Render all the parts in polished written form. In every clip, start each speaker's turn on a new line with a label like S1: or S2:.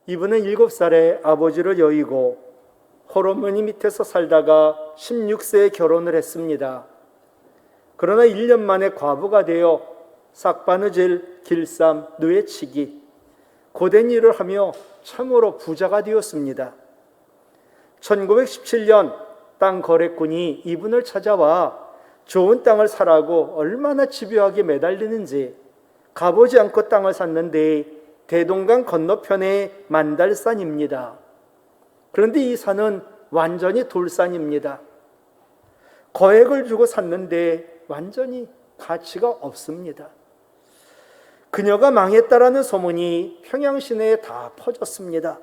S1: 이분은 7살에 아버지를 여의고 홀어머니 밑에서 살다가 16세에 결혼을 했습니다. 그러나 1년 만에 과부가 되어 싹바느질, 길쌈, 누에치기, 고된 일을 하며 참으로 부자가 되었습니다. 1917년 땅 거래꾼이 이분을 찾아와 좋은 땅을 사라고 얼마나 집요하게 매달리는지 가보지 않고 땅을 샀는데 대동강 건너편의 만달산입니다. 그런데 이 산은 완전히 돌산입니다. 거액을 주고 샀는데 완전히 가치가 없습니다. 그녀가 망했다라는 소문이 평양 시내에 다 퍼졌습니다.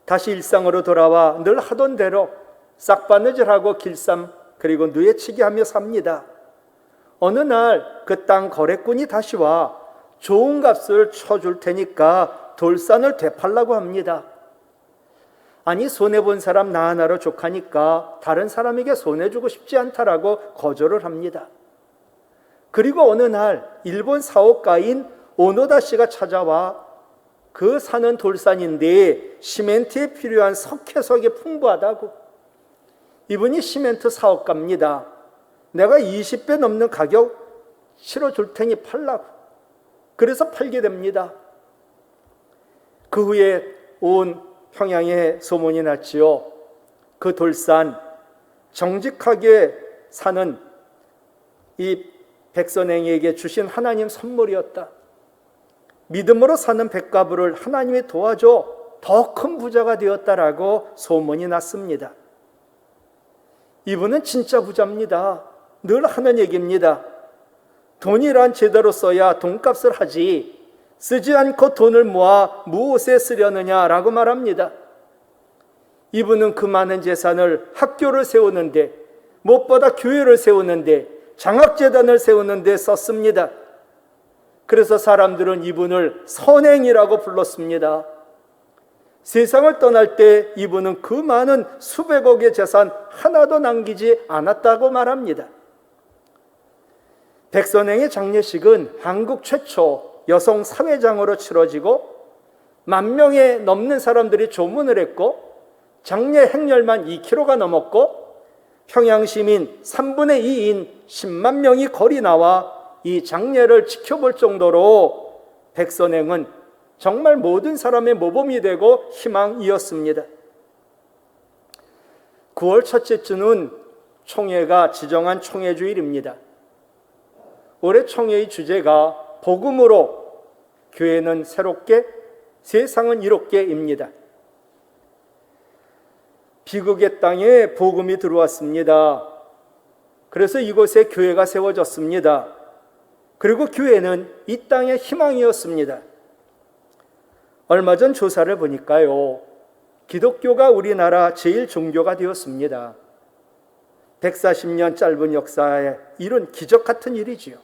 S1: 다시 일상으로 돌아와 늘 하던 대로 싹바느질하고 길쌈 그리고 누에치기 하며 삽니다. 어느 날 그 땅 거래꾼이 다시 와 좋은 값을 쳐줄 테니까 돌산을 되팔라고 합니다. 아니, 손해본 사람 나 하나로 족하니까 다른 사람에게 손해주고 싶지 않다라고 거절을 합니다. 그리고 어느 날 일본 사업가인 오노다 씨가 찾아와 그 산은 돌산인데 시멘트에 필요한 석회석이 풍부하다고. 이분이 시멘트 사업가입니다. 내가 20배 넘는 가격 치러줄 테니 팔라고. 그래서 팔게 됩니다. 그 후에 온 평양에 소문이 났지요. 그 돌산, 정직하게 사는 이 백선행에게 주신 하나님 선물이었다. 믿음으로 사는 백가부를 하나님이 도와줘 더 큰 부자가 되었다라고 소문이 났습니다. 이분은 진짜 부자입니다. 늘 하는 얘기입니다. 돈이란 제대로 써야 돈값을 하지 쓰지 않고 돈을 모아 무엇에 쓰려느냐라고 말합니다. 이분은 그 많은 재산을 학교를 세우는데, 무엇보다 교회를 세우는데, 장학재단을 세우는데 썼습니다. 그래서 사람들은 이분을 선행이라고 불렀습니다. 세상을 떠날 때 이분은 그 많은 수백억의 재산 하나도 남기지 않았다고 말합니다. 백선행의 장례식은 한국 최초 여성 사회장으로 치러지고 10,000명에 넘는 사람들이 조문을 했고 장례 행렬만 2km가 넘었고 평양시민 3분의 2인 10만 명이 거리 나와 이 장례를 지켜볼 정도로 백선행은 정말 모든 사람의 모범이 되고 희망이었습니다. 9월 첫째 주는 총회가 지정한 총회주일입니다. 올해 총회의 주제가 복음으로 교회는 새롭게, 세상은 이롭게입니다. 비극의 땅에 복음이 들어왔습니다. 그래서 이곳에 교회가 세워졌습니다. 그리고 교회는 이 땅의 희망이었습니다. 얼마 전 조사를 보니까요, 기독교가 우리나라 제일 종교가 되었습니다. 140년 짧은 역사에 이룬 기적 같은 일이지요.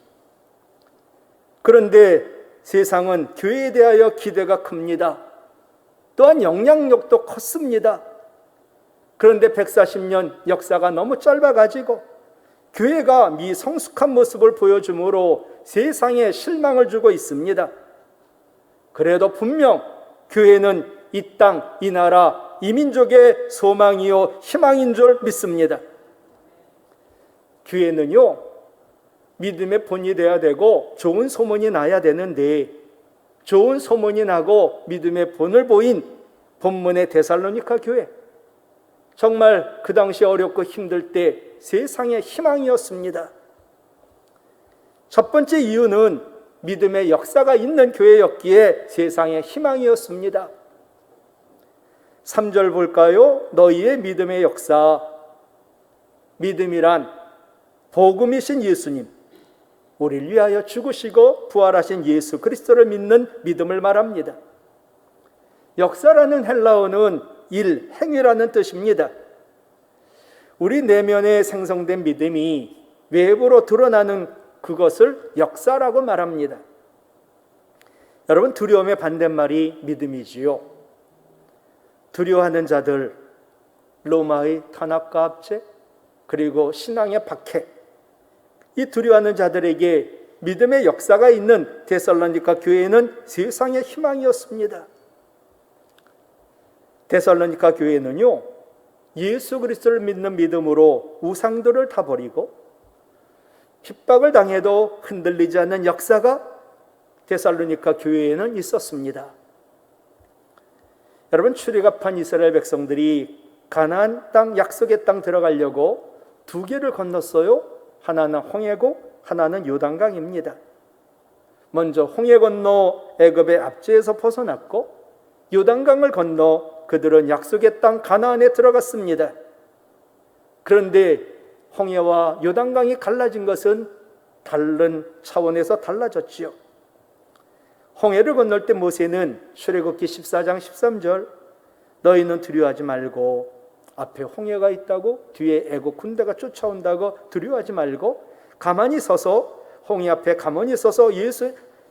S1: 그런데 세상은 교회에 대하여 기대가 큽니다. 또한 영향력도 컸습니다. 그런데 140년 역사가 너무 짧아가지고 교회가 미성숙한 모습을 보여주므로 세상에 실망을 주고 있습니다. 그래도 분명 교회는 이 땅, 이 나라, 이 민족의 소망이요 희망인 줄 믿습니다. 교회는요, 믿음의 본이 되어야 되고 좋은 소문이 나야 되는데, 좋은 소문이 나고 믿음의 본을 보인 본문의 데살로니가 교회, 정말 그 당시 어렵고 힘들 때 세상의 희망이었습니다. 첫 번째 이유는 믿음의 역사가 있는 교회였기에 세상의 희망이었습니다. 3절 볼까요? 너희의 믿음의 역사. 믿음이란 복음이신 예수님, 우리를 위하여 죽으시고 부활하신 예수 그리스도를 믿는 믿음을 말합니다. 역사라는 헬라어는 일, 행위라는 뜻입니다. 우리 내면에 생성된 믿음이 외부로 드러나는 그것을 역사라고 말합니다. 여러분, 두려움의 반대말이 믿음이지요. 두려워하는 자들, 로마의 탄압과 압제, 그리고 신앙의 박해, 이 두려워하는 자들에게 믿음의 역사가 있는 데살로니가 교회는 세상의 희망이었습니다. 데살로니가 교회는요, 예수 그리스도를 믿는 믿음으로 우상들을 다 버리고 핍박을 당해도 흔들리지 않는 역사가 데살로니가 교회에는 있었습니다. 여러분, 출애굽한 이스라엘 백성들이 가나안 땅, 약속의 땅 들어가려고 두 개를 건넜어요. 하나는 홍해고 하나는 요단강입니다. 먼저 홍해 건너 애굽의 압제에서 벗어났고 요단강을 건너 그들은 약속의 땅 가나안에 들어갔습니다. 그런데 홍해와 요단강이 갈라진 것은 다른 차원에서 달라졌지요. 홍해를 건널 때 모세는 출애굽기 14장 13절 너희는 두려워하지 말고 앞에 홍해가 있다고 뒤에 애굽 군대가 쫓아온다고 두려워하지 말고 가만히 서서 홍해 앞에 가만히 서서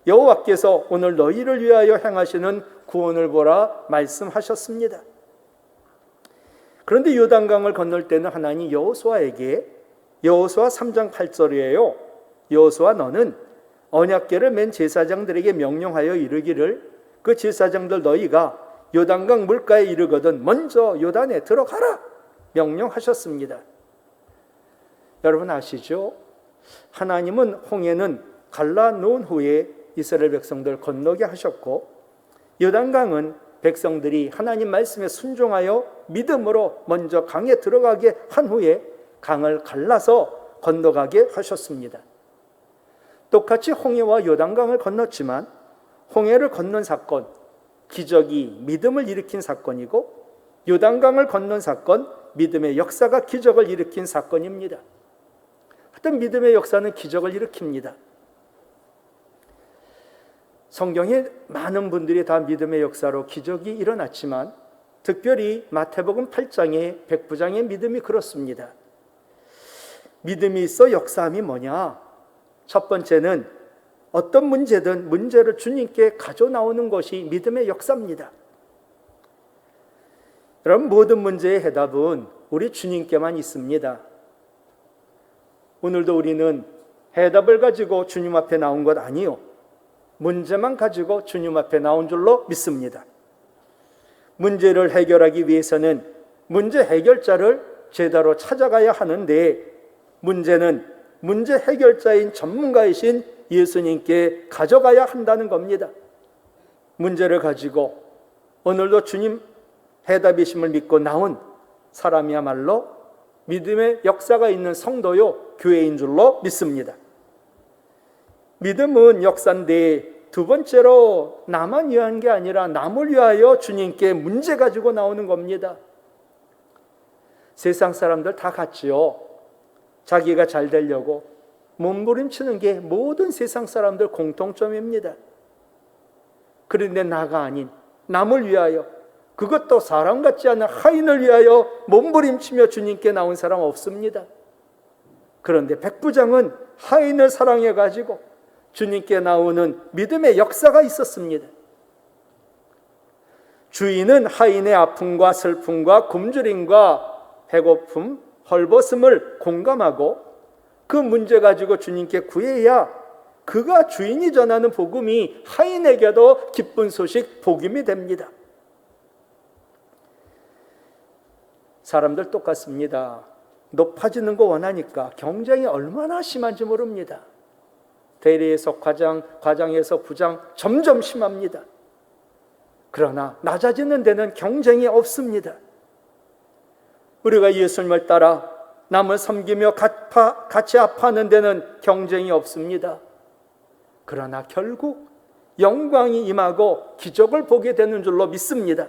S1: 여호와께서 오늘 너희를 위하여 행하시는 구원을 보라 말씀하셨습니다. 그런데 요단강을 건널 때는 하나님 여호수아에게 여호수아 3장 8절이에요. 여호수아 너는 언약궤를 맨 제사장들에게 명령하여 이르기를 그 제사장들 너희가 요단강 물가에 이르거든 먼저 요단에 들어가라 명령하셨습니다. 여러분 아시죠? 하나님은 홍해는 갈라놓은 후에 이스라엘 백성들 건너게 하셨고 요단강은 백성들이 하나님 말씀에 순종하여 믿음으로 먼저 강에 들어가게 한 후에 강을 갈라서 건너가게 하셨습니다. 똑같이 홍해와 요단강을 건넜지만 홍해를 건넌 사건, 기적이 믿음을 일으킨 사건이고 요단강을 건넌 사건, 믿음의 역사가 기적을 일으킨 사건입니다. 하여튼 믿음의 역사는 기적을 일으킵니다. 성경에 많은 분들이 다 믿음의 역사로 기적이 일어났지만 특별히 마태복음 8장의 백부장의 믿음이 그렇습니다. 믿음이 있어 역사함이 뭐냐? 첫 번째는 어떤 문제든 문제를 주님께 가져 나오는 것이 믿음의 역사입니다. 여러분, 모든 문제의 해답은 우리 주님께만 있습니다. 오늘도 우리는 해답을 가지고 주님 앞에 나온 것 아니요, 문제만 가지고 주님 앞에 나온 줄로 믿습니다. 문제를 해결하기 위해서는 문제 해결자를 제대로 찾아가야 하는데 문제는 문제 해결자인 전문가이신 예수님께 가져가야 한다는 겁니다. 문제를 가지고 오늘도 주님 해답이심을 믿고 나온 사람이야말로 믿음의 역사가 있는 성도요, 교회인 줄로 믿습니다. 믿음은 역사인데 두 번째로 나만 위한 게 아니라 남을 위하여 주님께 문제 가지고 나오는 겁니다. 세상 사람들 다 같지요. 자기가 잘 되려고 몸부림치는 게 모든 세상 사람들 공통점입니다. 그런데 나가 아닌 남을 위하여, 그것도 사람 같지 않은 하인을 위하여 몸부림치며 주님께 나온 사람 없습니다. 그런데 백부장은 하인을 사랑해가지고 주님께 나오는 믿음의 역사가 있었습니다. 주인은 하인의 아픔과 슬픔과 굶주림과 배고픔, 헐벗음을 공감하고 그 문제 가지고 주님께 구해야 그가 주인이 전하는 복음이 하인에게도 기쁜 소식, 복음이 됩니다. 사람들 똑같습니다. 높아지는 거 원하니까 경쟁이 얼마나 심한지 모릅니다. 대리에서 과장, 과장에서 부장 점점 심합니다. 그러나 낮아지는 데는 경쟁이 없습니다. 우리가 예수님을 따라 남을 섬기며 같이 아파하는 데는 경쟁이 없습니다. 그러나 결국 영광이 임하고 기적을 보게 되는 줄로 믿습니다.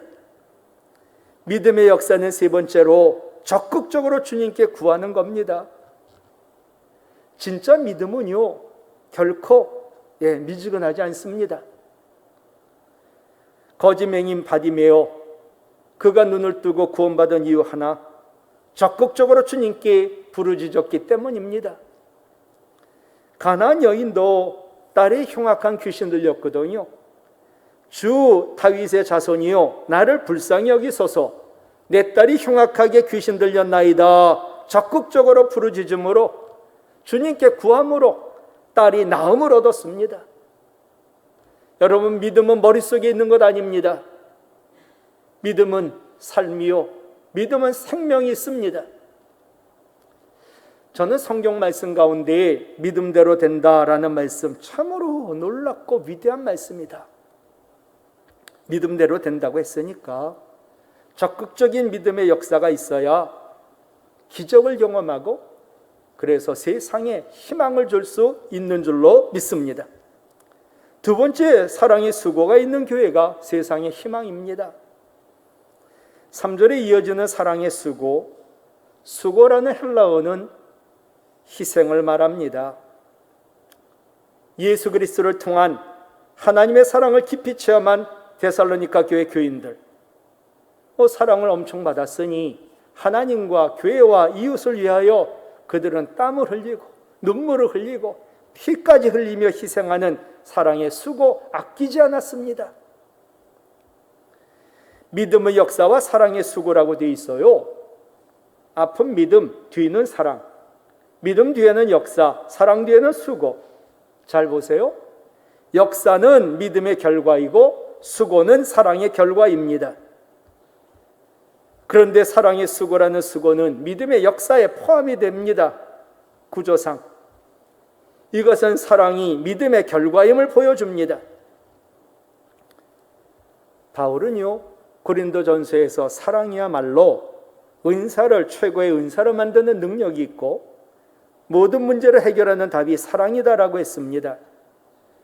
S1: 믿음의 역사는 세 번째로 적극적으로 주님께 구하는 겁니다. 진짜 믿음은요, 결코 미지근하지 않습니다. 거짓맹인 바디메오, 그가 눈을 뜨고 구원받은 이유 하나, 적극적으로 주님께 부르짖었기 때문입니다. 가나안 여인도 딸의 흉악한 귀신 들렸거든요. 주 다윗의 자손이요, 나를 불쌍히 여기소서, 내 딸이 흉악하게 귀신 들렸나이다. 적극적으로 부르짖음으로 주님께 구함으로 딸이 나음을 얻었습니다. 여러분, 믿음은 머릿속에 있는 것 아닙니다. 믿음은 삶이요 믿음은 생명이 있습니다. 저는 성경 말씀 가운데 믿음대로 된다라는 말씀 참으로 놀랍고 위대한 말씀이다. 믿음대로 된다고 했으니까 적극적인 믿음의 역사가 있어야 기적을 경험하고 그래서 세상에 희망을 줄 수 있는 줄로 믿습니다. 두 번째, 사랑의 수고가 있는 교회가 세상의 희망입니다. 3절에 이어지는 사랑의 수고, 수고라는 헬라어는 희생을 말합니다. 예수 그리스도를 통한 하나님의 사랑을 깊이 체험한 데살로니가 교회 교인들, 사랑을 엄청 받았으니 하나님과 교회와 이웃을 위하여 그들은 땀을 흘리고 눈물을 흘리고 피까지 흘리며 희생하는 사랑의 수고 아끼지 않았습니다. 믿음의 역사와 사랑의 수고라고 되어 있어요. 앞은 믿음, 뒤는 사랑. 믿음 뒤에는 역사, 사랑 뒤에는 수고. 잘 보세요. 역사는 믿음의 결과이고 수고는 사랑의 결과입니다. 그런데 사랑의 수고라는 수고는 믿음의 역사에 포함이 됩니다. 구조상. 이것은 사랑이 믿음의 결과임을 보여줍니다. 바울은요, 고린도전서에서 사랑이야말로 은사를 최고의 은사로 만드는 능력이 있고 모든 문제를 해결하는 답이 사랑이다라고 했습니다.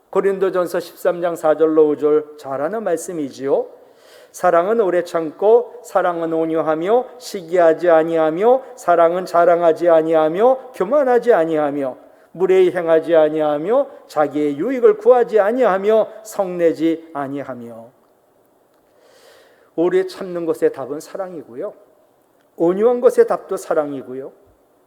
S1: 고린도전서 13장 4절로 5절 잘 아는 말씀이지요. 사랑은 오래 참고 사랑은 온유하며 시기하지 아니하며 사랑은 자랑하지 아니하며 교만하지 아니하며 무례히 행하지 아니하며 자기의 유익을 구하지 아니하며 성내지 아니하며. 오래 참는 것의 답은 사랑이고요, 온유한 것의 답도 사랑이고요,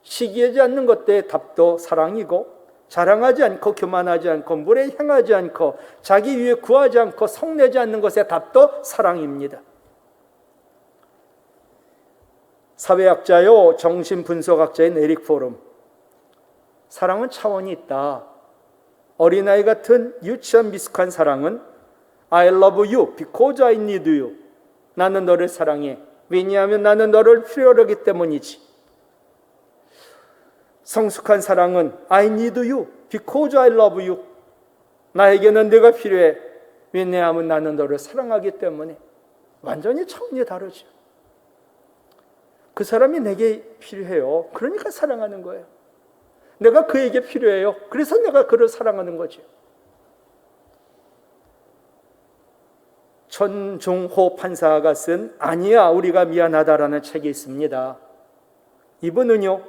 S1: 시기하지 않는 것의 답도 사랑이고, 자랑하지 않고 교만하지 않고 무례히 행하지 않고 자기 유익 구하지 않고 성내지 않는 것의 답도 사랑입니다. 사회학자요 정신분석학자인 에릭 포럼, 사랑은 차원이 있다. 어린아이 같은 유치한 미숙한 사랑은 I love you because I need you. 나는 너를 사랑해. 왜냐하면 나는 너를 필요로 하기 때문이지. 성숙한 사랑은 I need you because I love you. 나에게는 네가 필요해. 왜냐하면 나는 너를 사랑하기 때문에. 완전히 차원이 다르죠. 그 사람이 내게 필요해요. 그러니까 사랑하는 거예요. 내가 그에게 필요해요. 그래서 내가 그를 사랑하는 거죠. 천종호 판사가 쓴 아니야 우리가 미안하다라는 책이 있습니다. 이분은요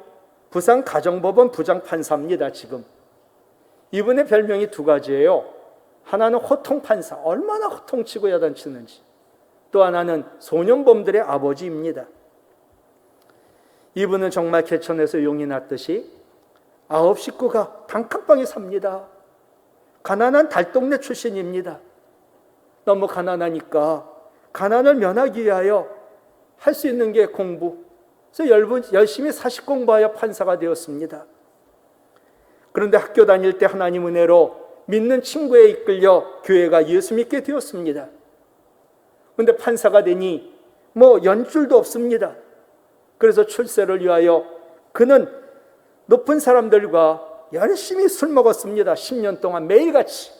S1: 부산 가정법원 부장판사입니다. 지금 이분의 별명이 두 가지예요. 하나는 호통판사, 얼마나 호통치고 야단치는지. 또 하나는 소년범들의 아버지입니다. 이분은 정말 개천에서 용이 났듯이 9 식구가 단칸방에 삽니다. 가난한 달동네 출신입니다. 너무 가난하니까 가난을 면하기 위하여 할 수 있는 게 공부. 그래서 열심히 사식 공부하여 판사가 되었습니다. 그런데 학교 다닐 때 하나님 은혜로 믿는 친구에 이끌려 교회가 예수 믿게 되었습니다. 그런데 판사가 되니 연줄도 없습니다. 그래서 출세를 위하여 그는 높은 사람들과 열심히 술 먹었습니다. 10년 동안 매일같이.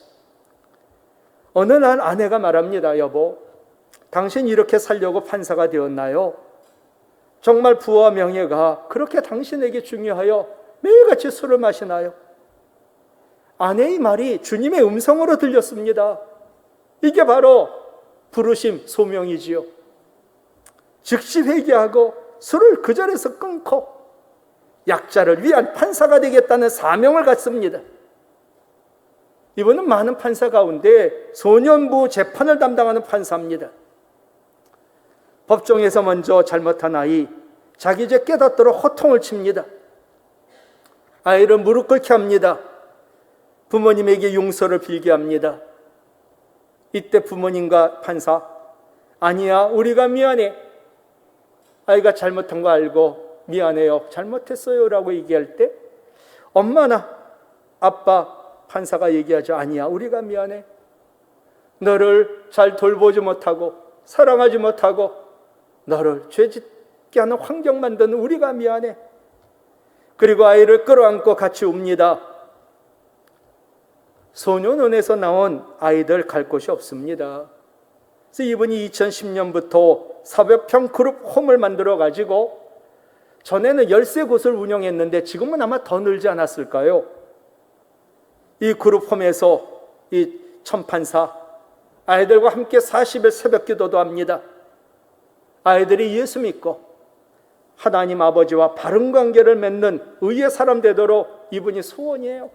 S1: 어느 날 아내가 말합니다. 여보, 당신 이렇게 살려고 판사가 되었나요? 정말 부와 명예가 그렇게 당신에게 중요하여 매일같이 술을 마시나요? 아내의 말이 주님의 음성으로 들렸습니다. 이게 바로 부르심 소명이지요. 즉시 회개하고 술을 그 자리에서 끊고 약자를 위한 판사가 되겠다는 사명을 갖습니다. 이분은 많은 판사 가운데 소년부 재판을 담당하는 판사입니다. 법정에서 먼저 잘못한 아이, 자기 죄 깨닫도록 호통을 칩니다. 아이를 무릎 꿇게 합니다. 부모님에게 용서를 빌게 합니다. 이때 부모님과 판사, 아니야 우리가 미안해. 아이가 잘못한 거 알고 미안해요, 잘못했어요 라고 얘기할 때 엄마나 아빠, 판사가 얘기하죠. 아니야 우리가 미안해. 너를 잘 돌보지 못하고 사랑하지 못하고 너를 죄짓게 하는 환경 만드는 우리가 미안해. 그리고 아이를 끌어안고 같이 웁니다. 소년원에서 나온 아이들 갈 곳이 없습니다. 그래서 이분이 2010년부터 사벽평 그룹 홈을 만들어 가지고 전에는 13곳을 운영했는데 지금은 아마 더 늘지 않았을까요? 이 그룹 홈에서 이 천판사 아이들과 함께 40일 새벽 기도도 합니다. 아이들이 예수 믿고 하나님 아버지와 바른 관계를 맺는 의의 사람 되도록 이분이 소원이에요.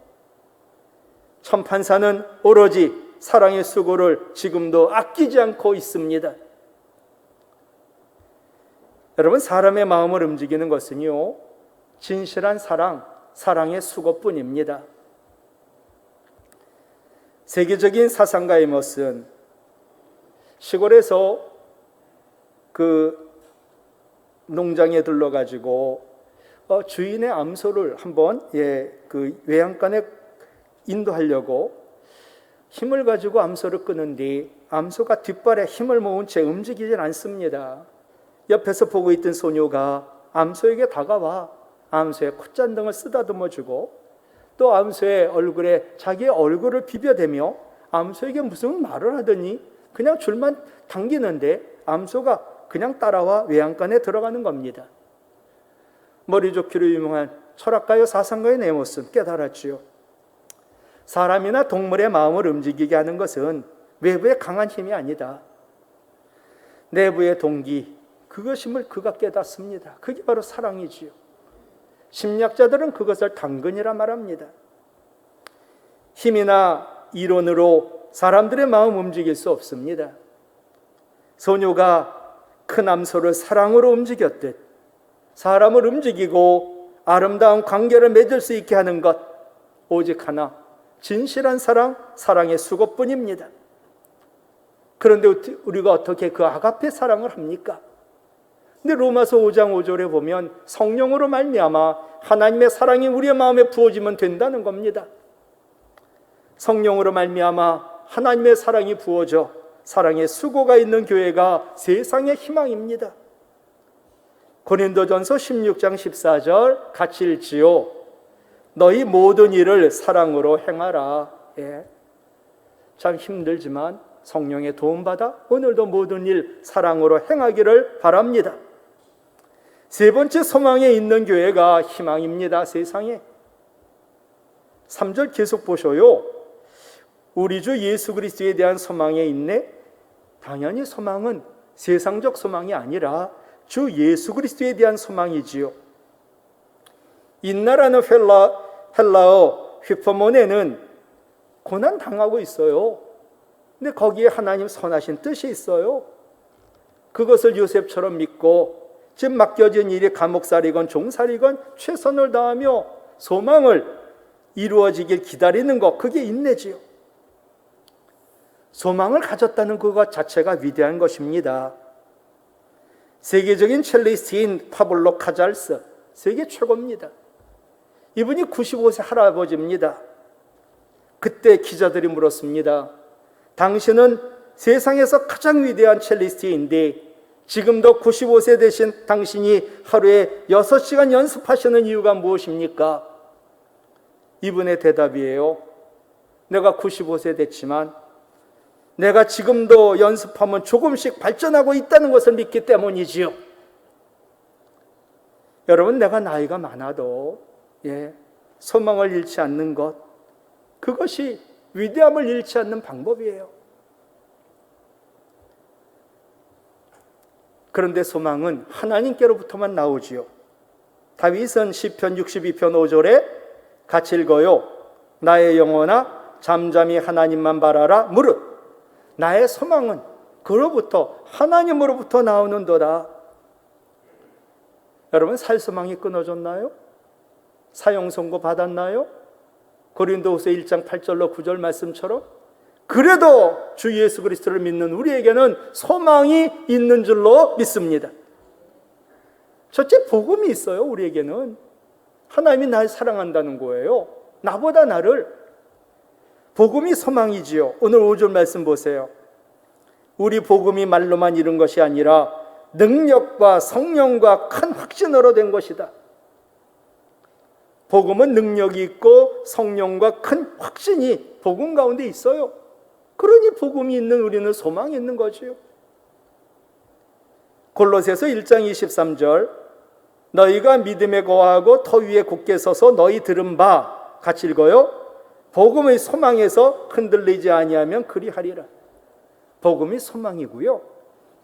S1: 천판사는 오로지 사랑의 수고를 지금도 아끼지 않고 있습니다. 여러분, 사람의 마음을 움직이는 것은요, 진실한 사랑, 사랑의 수고뿐입니다. 세계적인 사상가 에머슨, 시골에서 그 농장에 들러가지고 주인의 암소를 한번 그 외양간에 인도하려고 힘을 가지고 암소를 끄는데 암소가 뒷발에 힘을 모은 채 움직이질 않습니다. 옆에서 보고 있던 소녀가 암소에게 다가와 암소의 콧잔등을 쓰다듬어주고 또 암소의 얼굴에 자기의 얼굴을 비벼대며 암소에게 무슨 말을 하더니 그냥 줄만 당기는데 암소가 그냥 따라와 외양간에 들어가는 겁니다. 머리 좋기로 유명한 철학가요 사상가의 에머슨 깨달았지요. 사람이나 동물의 마음을 움직이게 하는 것은 외부의 강한 힘이 아니다. 내부의 동기, 그것임을 그가 깨닫습니다. 그게 바로 사랑이지요. 심리학자들은 그것을 당근이라 말합니다. 힘이나 이론으로 사람들의 마음 움직일 수 없습니다. 소녀가 큰 암소를 사랑으로 움직였듯 사람을 움직이고 아름다운 관계를 맺을 수 있게 하는 것, 오직 하나, 진실한 사랑, 사랑의 수고뿐입니다. 그런데 우리가 어떻게 그 아가페 사랑을 합니까? 근데 로마서 5장 5절에 보면 성령으로 말미암아 하나님의 사랑이 우리의 마음에 부어지면 된다는 겁니다. 성령으로 말미암아 하나님의 사랑이 부어져 사랑의 수고가 있는 교회가 세상의 희망입니다. 고린도전서 16장 14절 같이 읽지요. 너희 모든 일을 사랑으로 행하라. 참 힘들지만 성령의 도움받아 오늘도 모든 일 사랑으로 행하기를 바랍니다. 세 번째, 소망에 있는 교회가 희망입니다. 세상에. 3절 계속 보셔요. 우리 주 예수 그리스도에 대한 소망에 있네. 당연히 소망은 세상적 소망이 아니라 주 예수 그리스도에 대한 소망이지요. 인나라는 헬라어 휘퍼모네는 고난 당하고 있어요. 근데 거기에 하나님 선하신 뜻이 있어요. 그것을 요셉처럼 믿고 지금 맡겨진 일이 감옥살이건 종살이건 최선을 다하며 소망을 이루어지길 기다리는 것, 그게 인내지요. 소망을 가졌다는 그것 자체가 위대한 것입니다. 세계적인 첼리스트인 파블로 카잘스, 세계 최고입니다. 이분이 95세 할아버지입니다. 그때 기자들이 물었습니다. 당신은 세상에서 가장 위대한 첼리스트인데 지금도 95세 되신 당신이 하루에 6시간 연습하시는 이유가 무엇입니까? 이분의 대답이에요. 내가 95세 됐지만 내가 지금도 연습하면 조금씩 발전하고 있다는 것을 믿기 때문이지요. 여러분, 내가 나이가 많아도 소망을 잃지 않는 것, 그것이 위대함을 잃지 않는 방법이에요. 그런데 소망은 하나님께로부터만 나오지요. 다윗은 시편 62편 5절에 같이 읽어요. 나의 영혼아 잠잠히 하나님만 바라라 무릇 나의 소망은 그로부터 하나님으로부터 나오는도다. 여러분, 살 소망이 끊어졌나요? 사형 선고 받았나요? 고린도후서 1장 8절로 9절 말씀처럼 그래도 주 예수 그리스도를 믿는 우리에게는 소망이 있는 줄로 믿습니다. 첫째, 복음이 있어요. 우리에게는 하나님이 날 사랑한다는 거예요. 나보다 나를. 복음이 소망이지요. 오늘 5절 말씀 보세요. 우리 복음이 말로만 이룬 것이 아니라 능력과 성령과 큰 확신으로 된 것이다. 복음은 능력이 있고 성령과 큰 확신이 복음 가운데 있어요. 그러니 복음이 있는 우리는 소망이 있는 거지요. 골로새서 1장 23절, 너희가 믿음에 거하고 터 위에 굳게 서서 너희 들은 바, 같이 읽어요. 복음의 소망에서 흔들리지 아니하면 그리하리라. 복음이 소망이고요.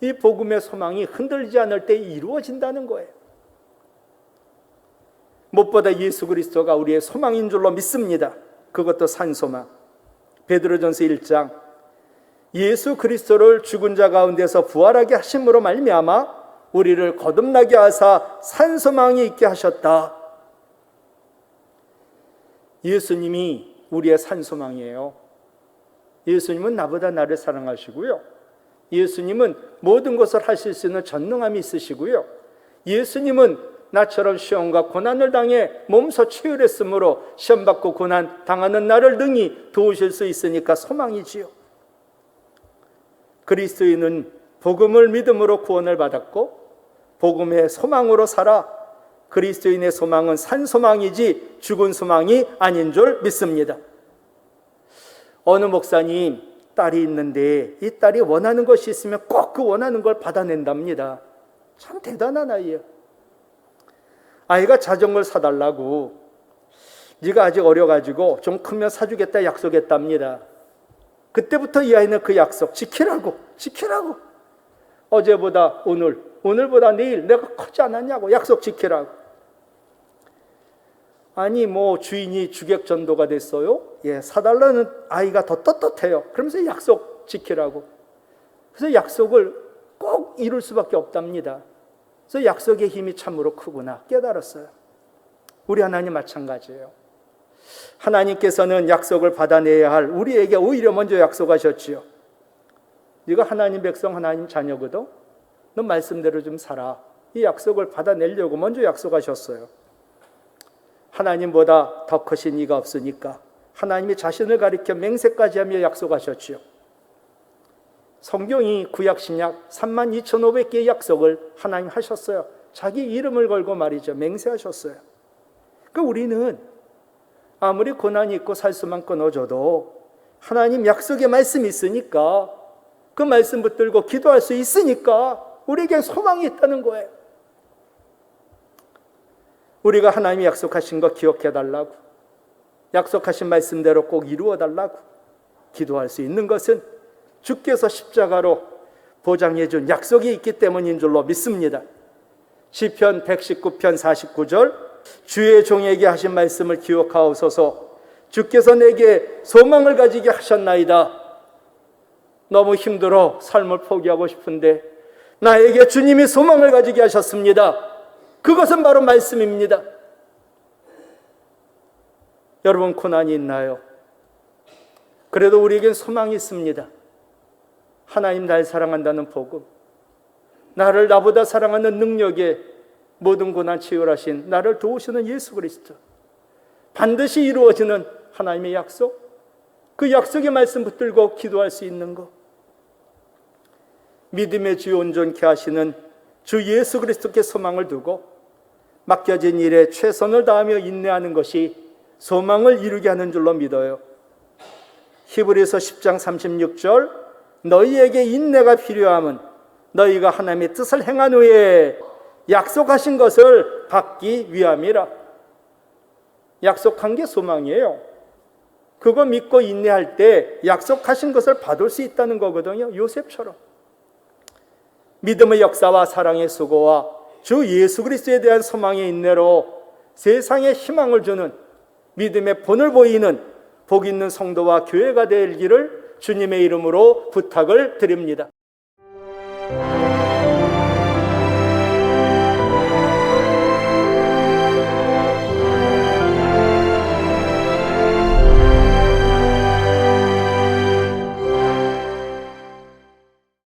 S1: 이 복음의 소망이 흔들리지 않을 때 이루어진다는 거예요. 무엇보다 예수 그리스도가 우리의 소망인 줄로 믿습니다. 그것도 산소망. 베드로전서 1장, 예수 그리스도를 죽은 자 가운데서 부활하게 하심으로 말미암아 우리를 거듭나게 하사 산소망이 있게 하셨다. 예수님이 우리의 산소망이에요. 예수님은 나보다 나를 사랑하시고요. 예수님은 모든 것을 하실 수 있는 전능함이 있으시고요. 예수님은 나처럼 시험과 고난을 당해 몸소 치유했으므로 시험받고 고난 당하는 나를 능히 도우실 수 있으니까 소망이지요. 그리스도인은 복음을 믿음으로 구원을 받았고 복음의 소망으로 살아 그리스도인의 소망은 산소망이지 죽은 소망이 아닌 줄 믿습니다. 어느 목사님 딸이 있는데 이 딸이 원하는 것이 있으면 꼭 그 원하는 걸 받아낸답니다. 참 대단한 아이예요. 아이가 자전거를 사달라고, 네가 아직 어려가지고 좀 크면 사주겠다 약속했답니다. 그때부터 이 아이는 그 약속 지키라고 어제보다 오늘보다 내일 내가 크지 않았냐고 약속 지키라고. 아니 뭐 주인이 주객전도가 됐어요? 예, 사달라는 아이가 더 떳떳해요. 그러면서 약속 지키라고. 그래서 약속을 꼭 이룰 수밖에 없답니다. 그래서 약속의 힘이 참으로 크구나 깨달았어요. 우리 하나님 마찬가지예요. 하나님께서는 약속을 받아내야 할 우리에게 오히려 먼저 약속하셨지요. 네가 하나님 백성, 하나님 자녀거든. 너 말씀대로 좀 살아. 이 약속을 받아내려고 먼저 약속하셨어요. 하나님보다 더 크신 이가 없으니까 하나님이 자신을 가리켜 맹세까지 하며 약속하셨지요. 성경이 구약 신약 32,500개의 약속을 하나님 하셨어요. 자기 이름을 걸고 말이죠. 맹세하셨어요. 그러니까 우리는 아무리 고난이 있고 살 수만 끊어져도 하나님 약속의 말씀이 있으니까 그 말씀 붙들고 기도할 수 있으니까 우리에게 소망이 있다는 거예요. 우리가 하나님이 약속하신 거 기억해달라고, 약속하신 말씀대로 꼭 이루어달라고 기도할 수 있는 것은 주께서 십자가로 보장해 준 약속이 있기 때문인 줄로 믿습니다. 시편 119편 49절, 주의 종에게 하신 말씀을 기억하옵소서. 주께서 내게 소망을 가지게 하셨나이다. 너무 힘들어 삶을 포기하고 싶은데 나에게 주님이 소망을 가지게 하셨습니다. 그것은 바로 말씀입니다. 여러분 고난이 있나요? 그래도 우리에겐 소망이 있습니다. 하나님 날 사랑한다는 복음, 나를 나보다 사랑하는 능력에 모든 고난 치유하신 나를 도우시는 예수 그리스도, 반드시 이루어지는 하나님의 약속, 그 약속의 말씀 붙들고 기도할 수 있는 것, 믿음의 주 온전케 하시는 주 예수 그리스도께 소망을 두고 맡겨진 일에 최선을 다하며 인내하는 것이 소망을 이루게 하는 줄로 믿어요. 히브리서 10장 36절, 너희에게 인내가 필요함은 너희가 하나님의 뜻을 행한 후에 약속하신 것을 받기 위함이라. 약속한 게 소망이에요. 그거 믿고 인내할 때 약속하신 것을 받을 수 있다는 거거든요. 요셉처럼. 믿음의 역사와 사랑의 수고와 주 예수 그리스도에 대한 소망의 인내로 세상에 희망을 주는 믿음의 본을 보이는 복 있는 성도와 교회가 될 길을 주님의 이름으로 부탁을 드립니다.